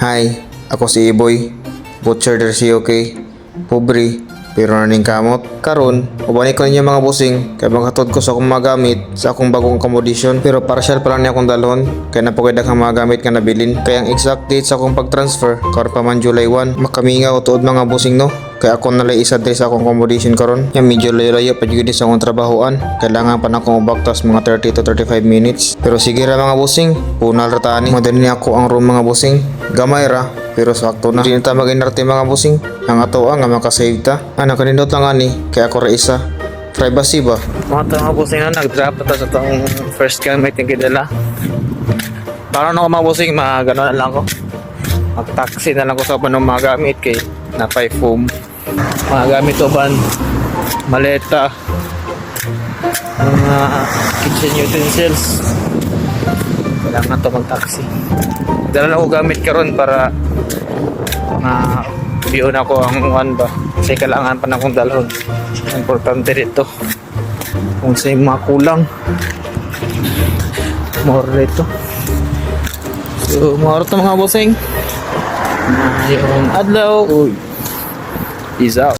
Hi, ako si Iboy, butcher der COK, pobre, pero naning kamot. Karon, ubani ko ninyo mga busing, kay maghatod ko sa akong mga gamit sa akong bagong accommodation. Pero partial pa lang niya akong dalhon, kay napagay daghang mga gamit nga nabilin. Kaya ang exact date sa akong pag-transfer, karon pa man July 1, makamingaw tuod mga busing no. Kaya ako nalay isa dre sa akong accommodation karon. Yang medyo layo-layo pa jud sa akong trabahoan. Kailangan pa na akong ubaktas mga 30 to 35 minutes. Pero sige ra mga busing, punal ra ta ani. Madali ako ang room mga busing. Gamay ra, pero sakto na. Hindi na ta mag-inarte mga busing. Ang ato nga makasave ta. Ana kanindot lang ani, kaya ako ra isa. Privacy ba? Mga busing na nag-drop na ta sa tong first gamit yung kidala. Para na ako mga busing, gano'n na lang ako. Mag-taxi na lang ko sa panong mga gamit kay napay foam. Mga gamit o ban, maleta, mga kitchen utensils. Kailangan ito mag-taxi. Dala na ako gamit karon para view na ko ang one ba. Kasi kailangan pa na akong dalhon. Importante dito. Kung sa mga kulang, more dito. So, mga mga bossing. Yung adlaw. Peace out.